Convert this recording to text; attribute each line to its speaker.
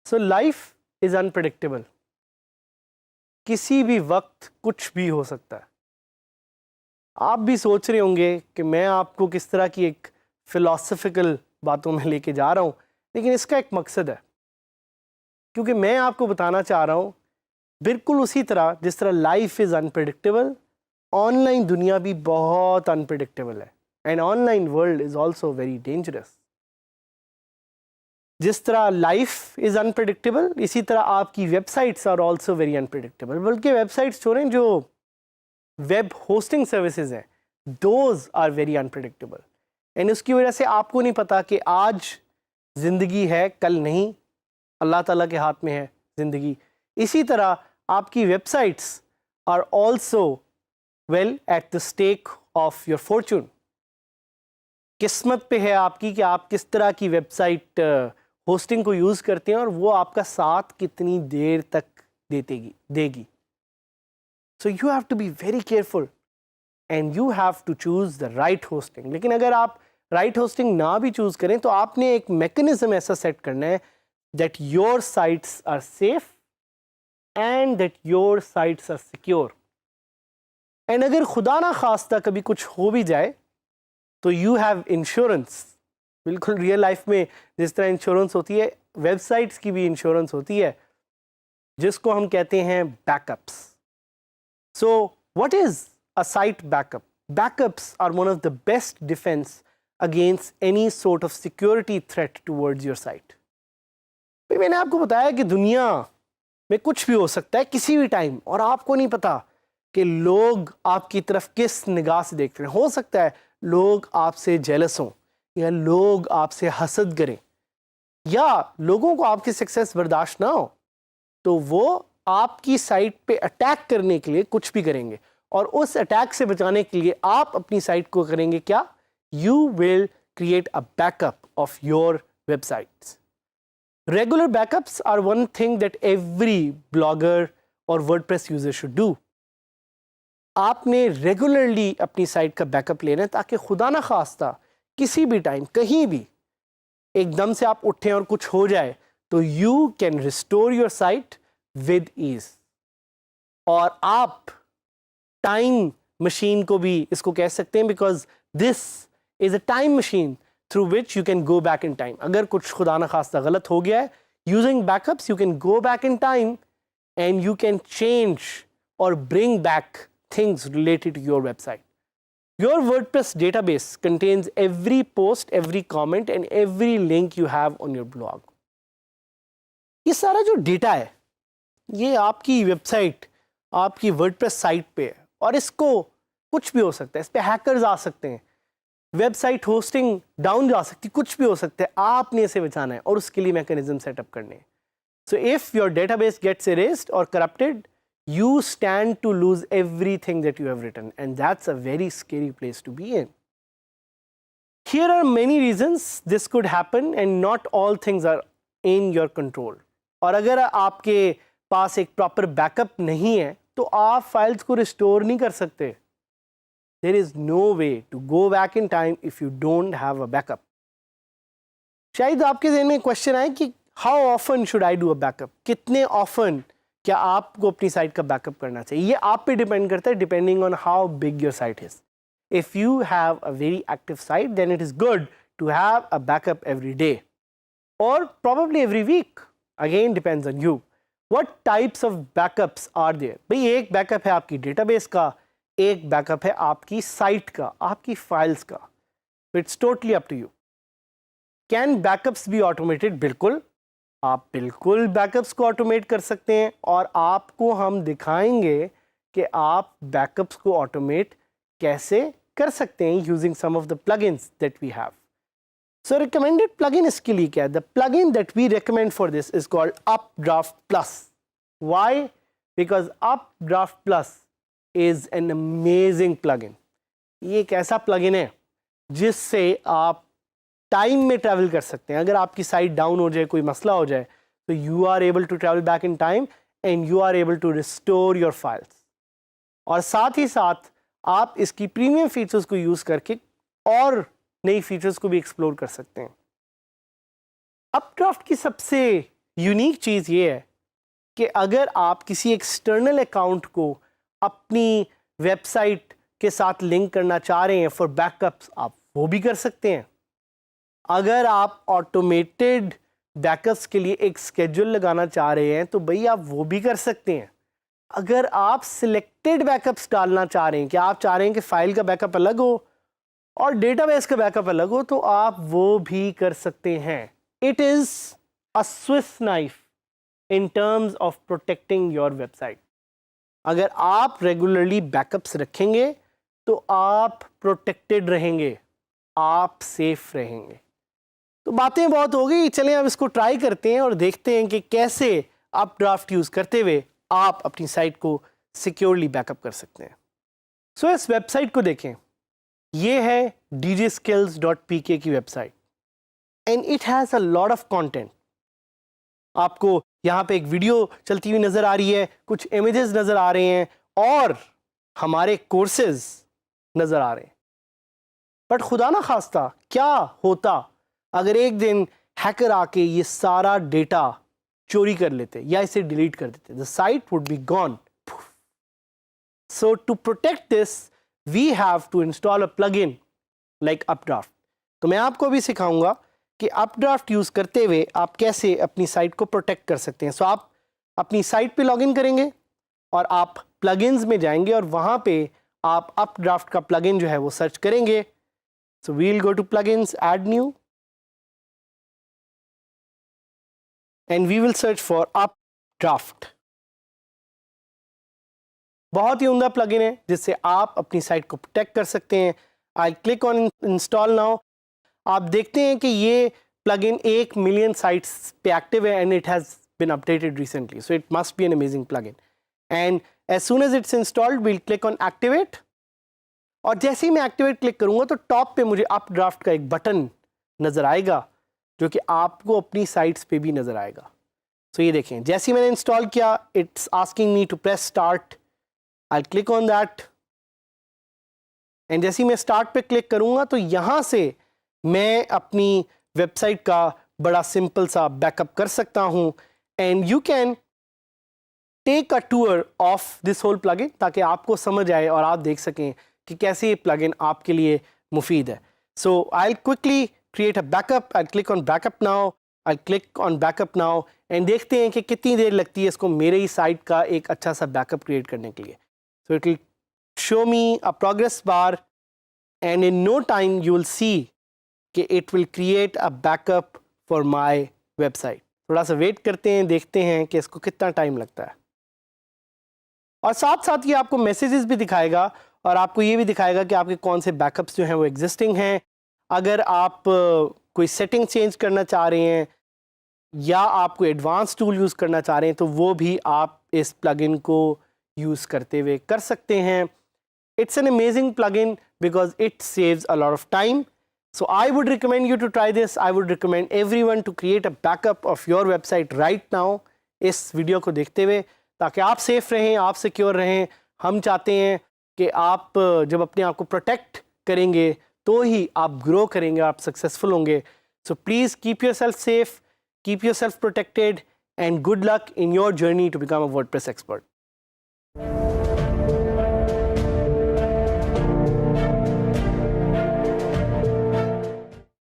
Speaker 1: So life is unpredictable, किसी भी वक्त कुछ भी हो सकता है। आप भी सोच रहे होंगे कि मैं आपको किस तरह की एक फिलॉसफिकल बातों में लेके जा रहा हूँ, लेकिन इसका एक मकसद है, क्योंकि मैं आपको बताना चाह रहा हूँ बिल्कुल उसी तरह जिस तरह लाइफ इज़ अनप्रेडिक्टेबल, ऑनलाइन दुनिया भी बहुत अनप्रेडिक्टेबल है, and online world is also very dangerous. जिस तरह लाइफ इज़ अनप्रेडिक्टेबल, इसी तरह आपकी websites are also very unpredictable. बल्कि वेबसाइट्स छोड़ें, जो वेब होस्टिंग सर्विसेज हैं, those are very unpredictable, and उसकी वजह से आपको नहीं पता कि आज ज़िंदगी है, कल नहीं। अल्लाह ताला के हाथ में है ज़िंदगी। इसी तरह आपकी websites are also well at the stake of your fortune. किस्मत पे है आपकी कि आप किस तरह की वेबसाइट होस्टिंग को यूज़ करते हैं और वो आपका साथ कितनी देर तक देगी। So you have to be very careful and you have to choose the right hosting. लेकिन अगर आप राइट होस्टिंग ना भी चूज़ करें तो आपने एक मैकेनिज्म ऐसा सेट करना है that your sites are safe and that your sites are secure. And अगर खुदा ना खास्ता कभी कुछ हो भी जाए तो यू हैव इंश्योरेंस। बिल्कुल रियल लाइफ में जिस तरह इंश्योरेंस होती है, वेबसाइट्स की भी इंश्योरेंस होती है, जिसको हम कहते हैं backups. So what is a site backup? Backups are one of the best defense against any sort of security threat towards your site. भाई मैंने आपको बताया कि दुनिया में कुछ भी हो सकता है किसी भी टाइम, और आपको नहीं पता कि लोग आपकी तरफ किस निगाह से देख रहे हैं। हो सकता है लोग आपसे जेलस हों, या लोग आपसे हसद करें, या लोगों को आपकी सक्सेस बर्दाश्त ना हो, तो वो आपकी साइट पे अटैक करने के लिए कुछ भी करेंगे। और उस अटैक से बचाने के लिए आप अपनी साइट को करेंगे क्या? You will create a backup of your websites. Regular backups are one thing that every blogger और वर्डप्रेस यूजर शुड डू। आपने रेगुलरली अपनी साइट का बैकअप लेना है, ताकि खुदा ना खास्ता किसी भी टाइम कहीं भी एकदम से आप उठें और कुछ हो जाए तो you can restore your site with ease. और आप टाइम मशीन को भी इसको कह सकते हैं, because this is a time machine through which you can go back in time. अगर कुछ खुदा ना खास्ता गलत हो गया है, using backups you can go back in time and you can change और bring back things related to your website. Your WordPress database contains every post, every comment and every link you have on your blog. ये सारा जो data है, ये आपकी website, आपकी WordPress site पे है, और इसको कुछ भी हो सकता है। इस पे हैकर्स आ सकते हैं, वेबसाइट होस्टिंग डाउन जा सकती, कुछ भी हो सकता है। आपने इसे बचाना है और उसके लिए मैकेनिज्म सेटअप करने हैं। So if your database gets erased or corrupted, you stand to lose everything that you have written, and that's a very scary place to be in. Here are many reasons this could happen, and not all things are in your control. और अगर आपके पास एक proper backup नहीं है तो आप files को restore नहीं कर सकते। There is no way to go back in time if you don't have a backup. शायद आपके ज़हन में क्वेश्चन आए कि how often should I do a backup? कितने often क्या आपको अपनी साइट का बैकअप करना चाहिए? ये आप पे डिपेंड करता है, depending on how big your site is. If you have a very active site, then it is good to have a backup every day और probably every week. Again depends on you. What types of backups are there? भाई एक backup है आपकी database का, एक backup है आपकी site का, आपकी फाइल्स का। It's totally up to you. Can backups be automated? बिल्कुल, आप बिल्कुल बैकअप्स को ऑटोमेट कर सकते हैं, और आपको हम दिखाएंगे कि आप बैकअप्स को ऑटोमेट कैसे कर सकते हैं using some of the plugins that we have. So recommended plugin इसके लिए क्या है? The plugin that we recommend for this is called Updraft Plus. Why? Because Updraft Plus is an amazing plugin. ये एक ऐसा प्लगइन है जिससे आप टाइम में ट्रैवल कर सकते हैं। अगर आपकी साइट डाउन हो जाए, कोई मसला हो जाए, तो you are able to travel back in time and you are able to restore your files. और साथ ही साथ आप इसकी प्रीमियम फीचर्स को यूज़ करके और नई फीचर्स को भी एक्सप्लोर कर सकते हैं। अपड्राफ्ट की सबसे यूनिक चीज़ ये है कि अगर आप किसी एक्सटर्नल अकाउंट को अपनी वेबसाइट के साथ लिंक करना चाह रहे हैं फॉर बैकअप्स, आप वो भी कर सकते हैं। अगर आप ऑटोमेटेड बैकअप्स के लिए एक स्केड्यूल लगाना चाह रहे हैं तो भाई आप वो भी कर सकते हैं। अगर आप सिलेक्टेड बैकअप्स डालना चाह रहे हैं, कि आप चाह रहे हैं कि फ़ाइल का बैकअप अलग हो और डेटाबेस का बैकअप अलग हो, तो आप वो भी कर सकते हैं। It is a Swiss knife in terms of protecting your website. अगर आप रेगुलरली बैकअप्स रखेंगे तो आप प्रोटेक्टेड रहेंगे, आप सेफ रहेंगे। तो बातें बहुत हो गई, चलें अब इसको ट्राई करते हैं और देखते हैं कि कैसे अपड्राफ्ट यूज़ करते हुए आप अपनी साइट को सिक्योरली बैकअप कर सकते हैं। सो इस वेबसाइट को देखें, ये है djskills.pk की website and it has a lot of content. आपको यहाँ पे एक वीडियो चलती हुई नज़र आ रही है, कुछ इमेजेस नज़र आ रहे हैं और हमारे कोर्सेज नज़र आ रहे हैं। बट खुदा ना खास्ता क्या होता अगर एक दिन हैकर आके ये सारा डेटा चोरी कर लेते या इसे डिलीट कर देते? The site would be gone. So to protect this we have to install a plugin like Updraft. तो मैं आपको भी सिखाऊंगा कि अपड्राफ्ट यूज़ करते हुए आप कैसे अपनी साइट को प्रोटेक्ट कर सकते हैं। सो आप अपनी साइट पे लॉगिन करेंगे और आप प्लगइन्स में जाएंगे और वहाँ पे आप अपड्राफ्ट का प्लगइन जो है वो सर्च करेंगे। So we will go to plugins, add new, and we will search for updraft। बहुत ही उम्दा प्लगइन है जिससे आप अपनी साइट को प्रोटेक्ट कर सकते हैं। I click on install now. आप देखते हैं कि ये प्लगइन 1 मिलियन साइट्स पे एक्टिव है and it has been updated recently, so it must be an amazing plugin. And as soon as it's installed we'll click on activate, और जैसे ही मैं एक्टिवेट क्लिक करूँगा तो टॉप पे मुझे अपड्राफ्ट का एक बटन नज़र आएगा जो कि आपको अपनी साइट्स पे भी नज़र आएगा। सो ये देखें, जैसे ही मैंने इंस्टॉल किया it's asking me to press start. I click on that and जैसे ही मैं स्टार्ट पे क्लिक करूँगा तो यहाँ से मैं अपनी वेबसाइट का बड़ा सिंपल सा बैकअप कर सकता हूँ। And you can take a tour of this whole plugin ताकि आपको समझ आए और आप देख सकें कि कैसे ये प्लगइन आपके लिए मुफीद है। So I will quickly create a backup। I'll click on backup now। I'll click on backup now and देखते हैं कि कितनी देर लगती है इसको मेरे ही साइट का एक अच्छा सा बैकअप क्रिएट करने के लिए। So it will show me a progress bar and in no time you will see कि it will create a backup for my website। थोड़ा सा वेट करते हैं, देखते हैं कि इसको कितना टाइम लगता है। और साथ साथ ये आपको मैसेजेस भी दिखाएगा और आपको ये भी दिखाएगा कि आपके कौन से बैकअप्स जो हैं वो एग्जिस्टिंग हैं। अगर आप कोई सेटिंग चेंज करना चाह रहे हैं या आप कोई एडवांस टूल यूज़ करना चाह रहे हैं तो वो भी आप इस प्लगइन को यूज़ करते हुए कर सकते हैं। It's an amazing plugin because it saves a lot of time. So I would recommend you to try this. I would recommend everyone to create a backup of your website right now इस video को देखते हुए, ताकि आप safe रहें, आप secure रहें। हम चाहते हैं कि आप जब अपने आप को प्रोटेक्ट करेंगे तो ही आप ग्रो करेंगे, आप सक्सेसफुल होंगे। सो please keep yourself safe, keep yourself protected and good luck in your journey to become a WordPress expert.